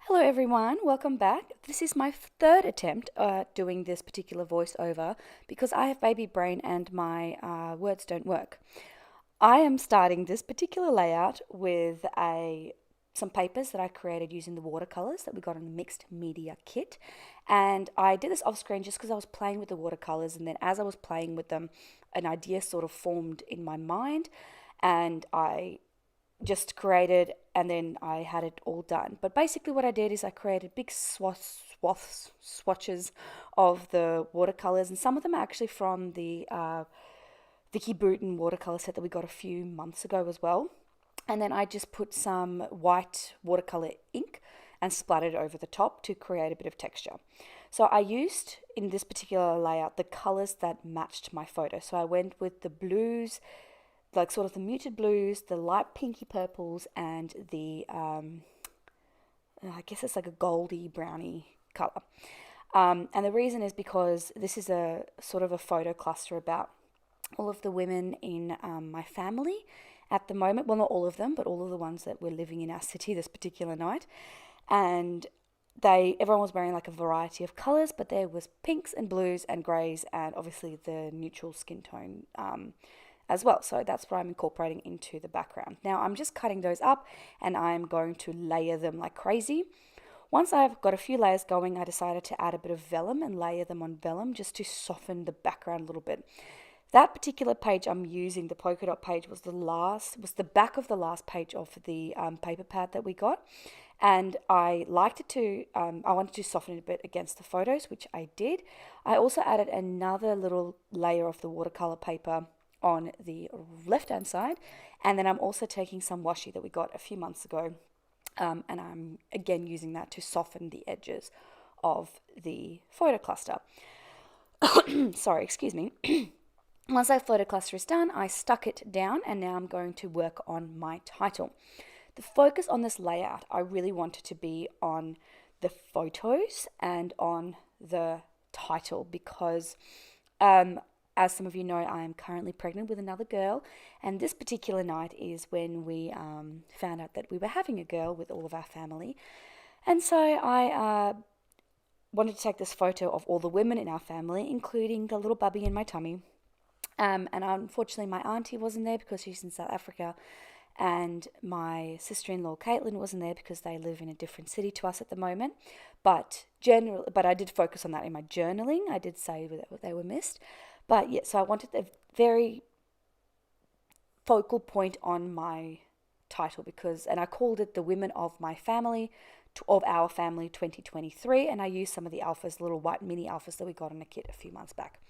Hello everyone, welcome back. This is my third attempt at doing this particular voiceover because I have baby brain and my words don't work. I am starting this particular layout with some papers that I created using the watercolors that we got in the mixed media kit. And I did this off screen just because I was playing with the watercolors, and then as I was playing with them, an idea sort of formed in my mind and I just created, and then I had it all done. But basically what I did is I created big swatches of the watercolors, and some of them are actually from the Vicky Bruton watercolor set that we got a few months ago as well. And then I just put some white watercolor ink and splattered it over the top to create a bit of texture. So I used, in this particular layout, the colors that matched my photo. So I went with the blues, like sort of the muted blues, the light pinky purples, and the, I guess it's like a goldy browny color. And the reason is because this is a sort of a photo cluster about all of the women in my family at the moment. Well, not all of them, but all of the ones that were living in our city this particular night. And everyone was wearing like a variety of colors, but there was pinks and blues and grays and obviously the neutral skin tone as well. So that's what I'm incorporating into the background. Now I'm just cutting those up and I'm going to layer them like crazy. Once I've got a few layers going, I decided to add a bit of vellum and layer them on vellum just to soften the background a little bit. That particular page I'm using, the polka dot page, was the back of the last page of the paper pad that we got. And I liked it I wanted to soften it a bit against the photos, which I did. I also added another little layer of the watercolor paper on the left hand side, and then I'm also taking some washi that we got a few months ago, and I'm again using that to soften the edges of the photo cluster. Sorry, excuse me. Once that photo cluster is done, I stuck it down, and now I'm going to work on my title. The focus on this layout, I really wanted to be on the photos and on the title because as some of you know, I am currently pregnant with another girl, and this particular night is when we found out that we were having a girl with all of our family. And so I wanted to take this photo of all the women in our family, including the little bubby in my tummy. And unfortunately, my auntie wasn't there because she's in South Africa, and my sister-in-law Caitlin wasn't there because they live in a different city to us at the moment. But I did focus on that in my journaling. I did say that they were missed. But yeah, so I wanted a very focal point on my title and I called it The Women of My Family, of Our Family 2023, and I used some of the alphas, little white mini alphas that we got in a kit a few months back.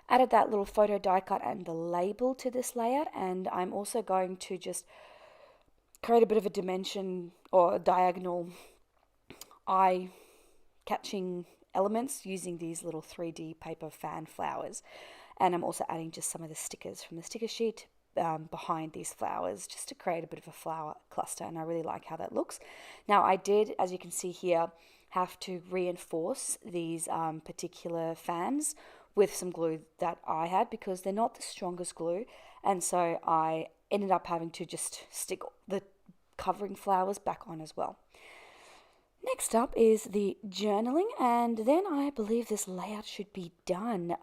Added that little photo die cut and the label to this layout, and I'm also going to just create a bit of a dimension or a diagonal eye-catching elements using these little 3D paper fan flowers. And I'm also adding just some of the stickers from the sticker sheet behind these flowers just to create a bit of a flower cluster, and I really like how that looks. Now I did, as you can see here, have to reinforce these particular fans with some glue that I had because they're not the strongest glue, and so I ended up having to just stick the covering flowers back on as well. Next up is the journaling, and then I believe this layout should be done.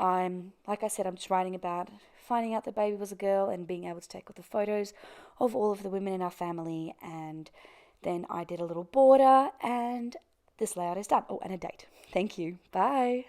Like I said, I'm just writing about finding out the baby was a girl and being able to take all the photos of all of the women in our family, and then I did a little border, and this layout is done. Oh, and a date. Thank you. Bye.